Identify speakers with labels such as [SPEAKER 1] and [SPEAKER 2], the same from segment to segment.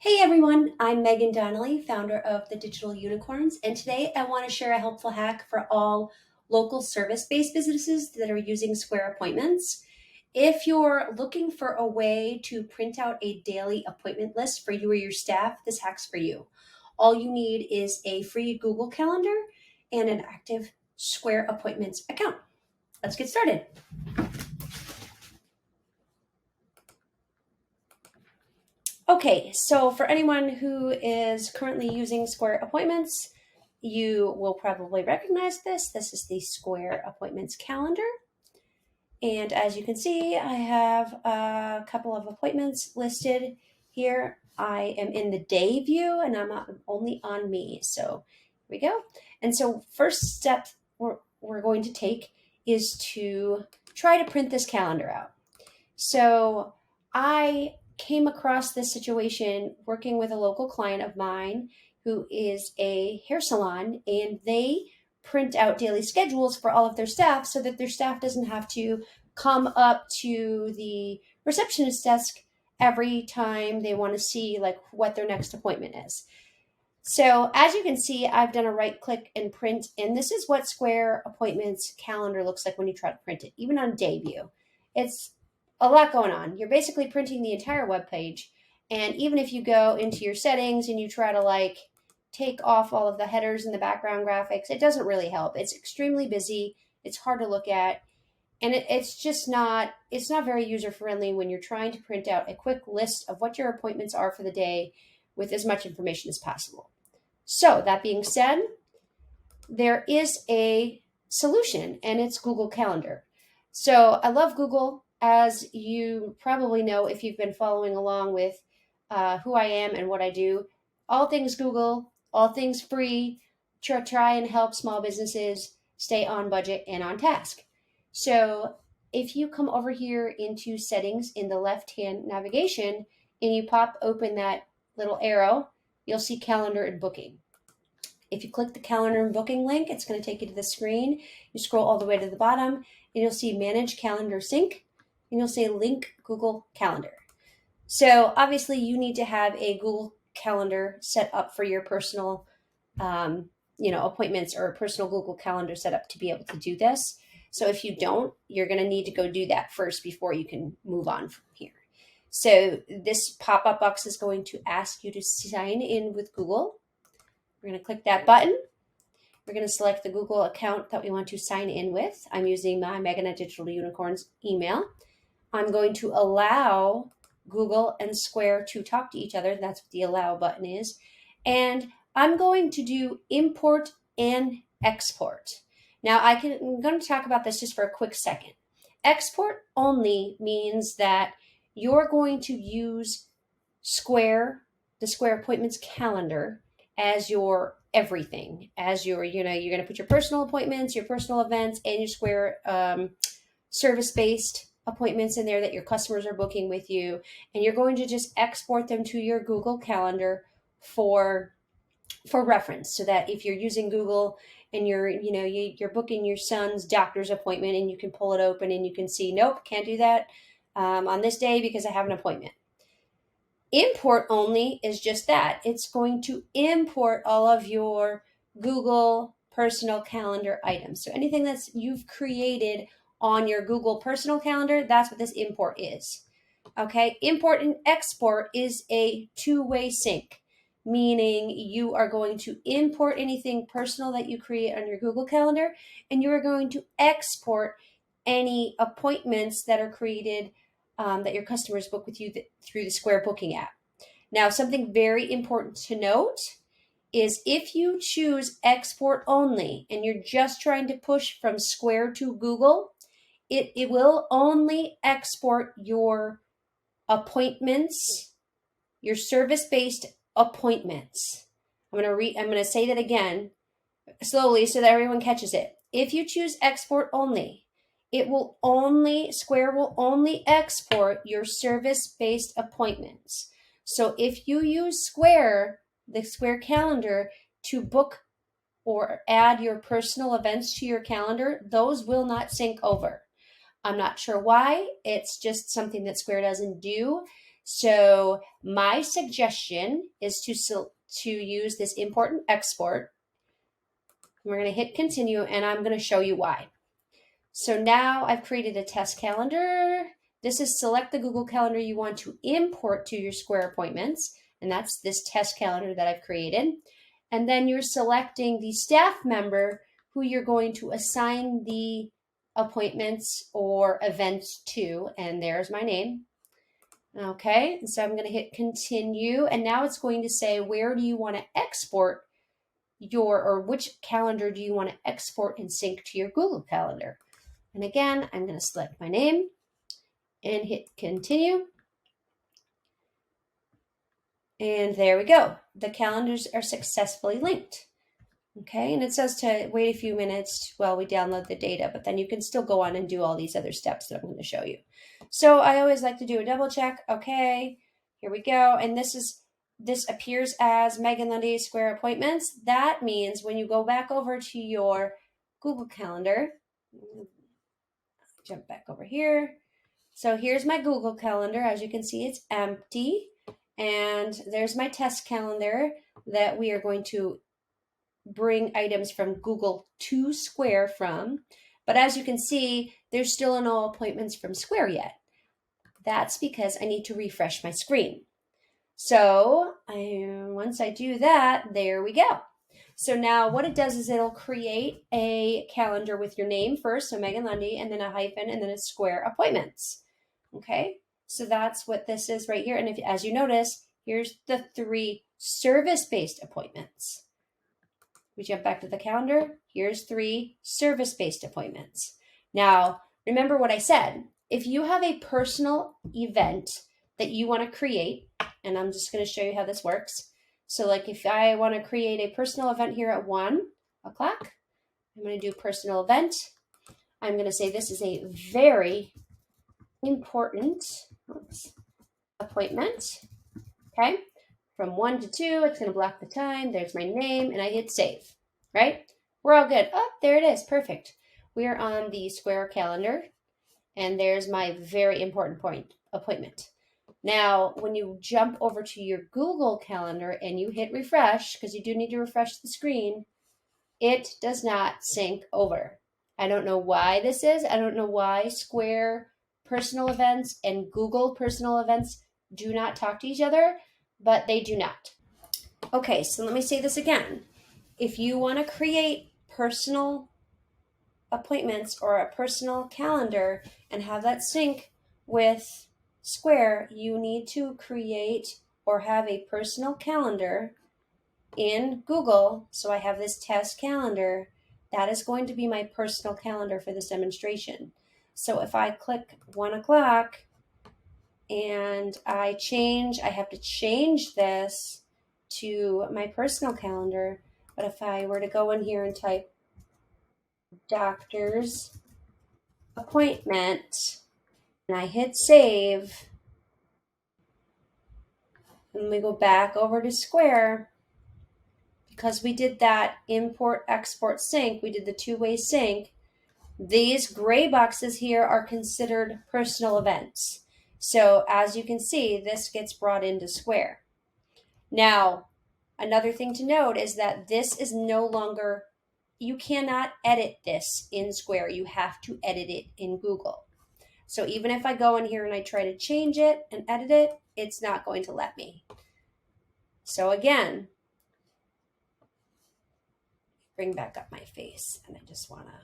[SPEAKER 1] Hey everyone, I'm Megan Donnelly, founder of the Digital Unicorns, and today I want to share a helpful hack for all local service-based businesses that are using Square Appointments. If you're looking for a way to print out a daily appointment list for you or your staff, this hack's for you. All you need is a free Google Calendar and an active Square Appointments account. Let's get started. Okay, so for anyone who is currently using Square Appointments, you will probably recognize this. This is the Square Appointments calendar. And as you can see, I have a couple of appointments listed here. I am in the day view and I'm only on me. So here we go. And so first step we're going to take is to try to print this calendar out. So I came across this situation working with a local client of mine who is a hair salon, and they print out daily schedules for all of their staff so that their staff doesn't have to come up to the receptionist desk every time they want to see like what their next appointment is. So as you can see, I've done a right click and print, and this is what Square Appointments calendar looks like when you try to print it, even on day view. It's a lot going on. You're basically printing the entire web page. And even if you go into your settings and you try to like take off all of the headers and the background graphics, it doesn't really help. It's extremely busy. It's hard to look at. And it's not very user friendly when you're trying to print out a quick list of what your appointments are for the day with as much information as possible. So that being said, there is a solution, and it's Google Calendar. So I love Google. As you probably know, if you've been following along with who I am and what I do, all things Google, all things free, try and help small businesses stay on budget and on task. So if you come over here into settings in the left-hand navigation and you pop open that little arrow, you'll see calendar and booking. If you click the calendar and booking link, it's going to take you to the screen. You scroll all the way to the bottom and you'll see manage calendar sync, and you'll say link Google Calendar. So obviously you need to have a Google Calendar set up for your personal appointments, or a personal Google Calendar set up to be able to do this. So if you don't, you're going to need to go do that first before you can move on from here. So this pop-up box is going to ask you to sign in with Google. We're going to click that button. We're going to select the Google account that we want to sign in with. I'm using my Megan at Digital Unicorns email. I'm going to allow Google and Square to talk to each other. That's what the allow button is. And I'm going to do import and export. Now I'm going to talk about this just for a quick second. Export only means that you're going to use the Square Appointments calendar as your everything, as your, you're going to put your personal appointments, your personal events, and your Square service-based appointments in there that your customers are booking with you, and you're going to just export them to your Google Calendar for reference, so that if you're using Google and you're booking your son's doctor's appointment, and you can pull it open and you can see, nope, can't do that on this day because I have an appointment. Import only is just that. It's going to import all of your Google personal calendar items. So anything that's you've created on your Google personal calendar, that's what this import is. Okay, import and export is a two-way sync, meaning you are going to import anything personal that you create on your Google Calendar, and you are going to export any appointments that are created that your customers book with you through the Square Booking app. Now, something very important to note is if you choose export only and you're just trying to push from Square to Google, it will only export your appointments, your service-based appointments. I'm going to say that again slowly so that everyone catches it. If you choose export only, Square will only export your service-based appointments. So if you use the Square calendar to book or add your personal events to your calendar, those will not sync over. I'm not sure why. It's just something that Square doesn't do. So my suggestion is to use this import and export. We're going to hit continue, and I'm going to show you why. So now I've created a test calendar. This is select the Google Calendar you want to import to your Square appointments, and that's this test calendar that I've created. And then you're selecting the staff member who you're going to assign the appointments or events to, and there's my name. Okay, so I'm going to hit continue, and now it's going to say, where do you want to export or which calendar do you want to export and sync to your Google Calendar? And again, I'm going to select my name and hit continue. And there we go. The calendars are successfully linked. Okay, and it says to wait a few minutes while we download the data, but then you can still go on and do all these other steps that I'm going to show you. So I always like to do a double check. Okay, here we go. And this appears as Megan Lundy Square Appointments. That means when you go back over to your Google Calendar, jump back over here. So here's my Google Calendar. As you can see, it's empty. And there's my test calendar that we are going to bring items from Google to Square from. But as you can see, there's still no appointments from Square yet. That's because I need to refresh my screen. So once I do that, there we go. So now what it does is it'll create a calendar with your name first, so Megan Lundy, and then a hyphen, and then a Square Appointments. Okay, so that's what this is right here. And if, as you notice, here's the 3 service-based appointments. We jump back to the calendar. Here's 3 service-based appointments. Now, remember what I said. If you have a personal event that you want to create, and I'm just going to show you how this works. So like if I want to create a personal event here at 1 o'clock, I'm going to do personal event. I'm going to say this is a very important appointment. Okay. From 1 to 2, it's going to block the time. There's my name, and I hit save, right? We're all good. Oh, there it is. Perfect. We are on the Square calendar, and there's my very important appointment. Now, when you jump over to your Google Calendar and you hit refresh, because you do need to refresh the screen, it does not sync over. I don't know why this is. I don't know why Square personal events and Google personal events do not talk to each other, but they do not. Okay, so let me say this again. If you want to create personal appointments or a personal calendar and have that sync with Square, you need to create or have a personal calendar in Google. So I have this test calendar. That is going to be my personal calendar for this demonstration. So if I click 1 o'clock, and I have to change this to my personal calendar. But if I were to go in here and type doctor's appointment, and I hit save, and we go back over to Square, because we did that import, export, sync, we did the 2-way sync, these gray boxes here are considered personal events. So as you can see, this gets brought into Square. Now, another thing to note is that this is no longer, you cannot edit this in Square. You have to edit it in Google. So even if I go in here and I try to change it and edit it, it's not going to let me. So again, bring back up my face, and I just want to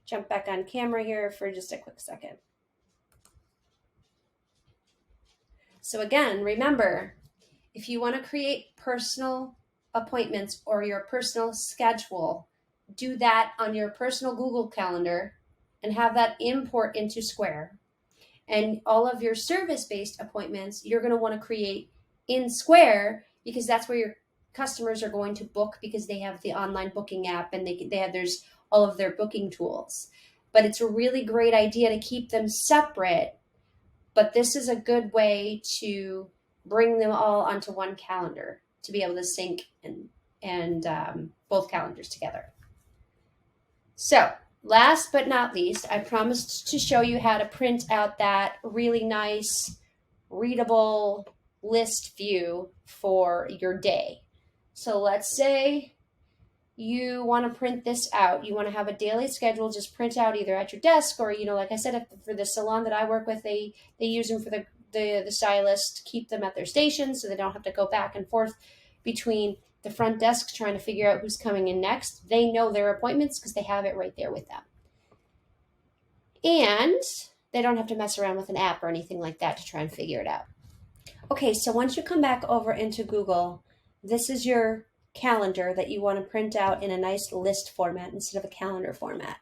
[SPEAKER 1] jump back on camera here for just a quick second. So again, remember, if you want to create personal appointments or your personal schedule, do that on your personal Google Calendar and have that import into Square. And all of your service-based appointments, you're going to want to create in Square, because that's where your customers are going to book, because they have the online booking app and there's all of their booking tools. But it's a really great idea to keep them separate. But this is a good way to bring them all onto one calendar to be able to sync and both calendars together. So last but not least, I promised to show you how to print out that really nice readable list view for your day. So let's say you want to print this out. You want to have a daily schedule, just print out either at your desk or, like I said, for the salon that I work with, they use them for the stylist, keep them at their station so they don't have to go back and forth between the front desk trying to figure out who's coming in next. They know their appointments because they have it right there with them. And they don't have to mess around with an app or anything like that to try and figure it out. Okay, so once you come back over into Google, this is your calendar that you want to print out in a nice list format instead of a calendar format.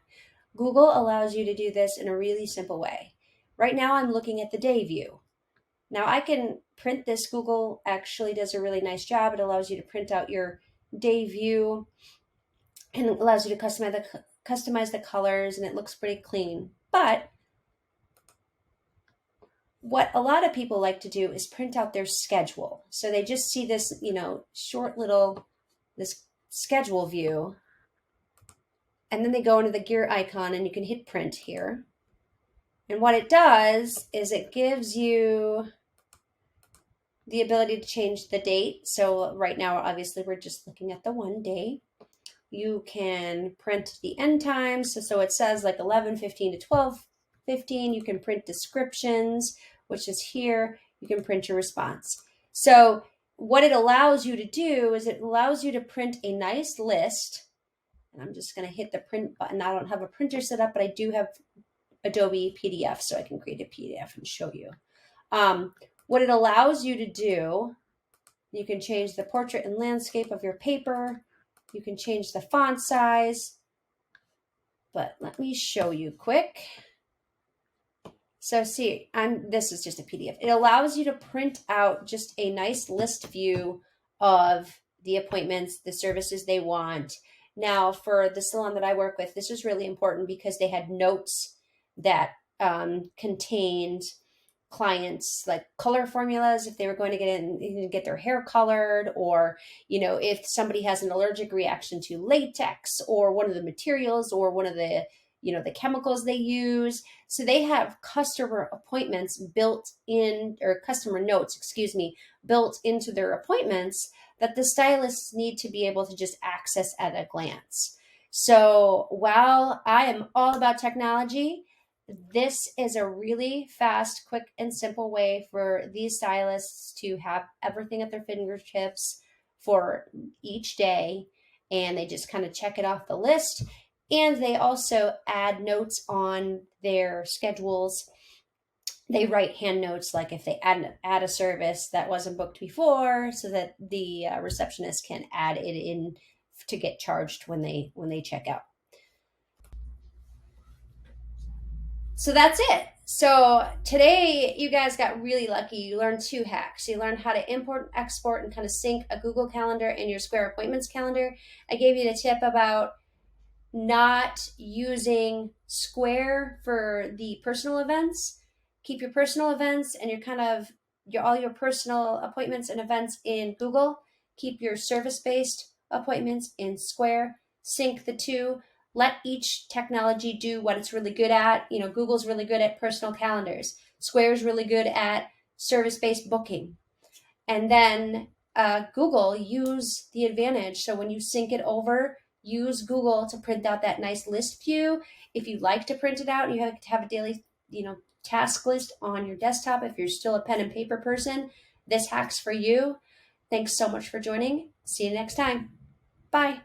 [SPEAKER 1] Google allows you to do this in a really simple way. Right now I'm looking at the day view. Now I can print this. Google actually does a really nice job. It allows you to print out your day view and it allows you to customize the colors, and it looks pretty clean. But what a lot of people like to do is print out their schedule. So they just see this, short little, this schedule view, and then they go into the gear icon and you can hit print here. And what it does is it gives you the ability to change the date. So right now, obviously, we're just looking at the one day. You can print the end times. So it says like 11:15 to 12:15. You can print descriptions, which is here. You can print your response. So what it allows you to do is it allows you to print a nice list. And I'm just going to hit the print button. I don't have a printer set up, but I do have Adobe PDF, so I can create a PDF and show you. What it allows you to do, you can change the portrait and landscape of your paper. You can change the font size, but let me show you quick. So see, this is just a PDF. It allows you to print out just a nice list view of the appointments, the services they want. Now, for the salon that I work with, this was really important because they had notes that contained clients like color formulas if they were going to get their hair colored, or if somebody has an allergic reaction to latex or one of the materials or one of the the chemicals they use. So they have customer appointments built in, or customer notes, built into their appointments that the stylists need to be able to just access at a glance. So while I am all about technology, this is a really fast, quick, and simple way for these stylists to have everything at their fingertips for each day. And they just kind of check it off the list. And they also add notes on their schedules. They write hand notes, like if they add a service that wasn't booked before, so that the receptionist can add it in to get charged when they check out. So that's it. So today you guys got really lucky. You learned 2 hacks. You learned how to import, export, and kind of sync a Google Calendar and your Square Appointments calendar. I gave you the tip about not using Square for the personal events. Keep your personal events and all your personal appointments and events in Google. Keep your service-based appointments in Square. Sync the two. Let each technology do what it's really good at. Google's really good at personal calendars. Square's really good at service-based booking. And then Google, use the advantage. So when you sync it over, use Google to print out that nice list view. If you like to print it out and you have to have a daily, task list on your desktop, if you're still a pen and paper person, this hack's for you. Thanks so much for joining. See you next time. Bye.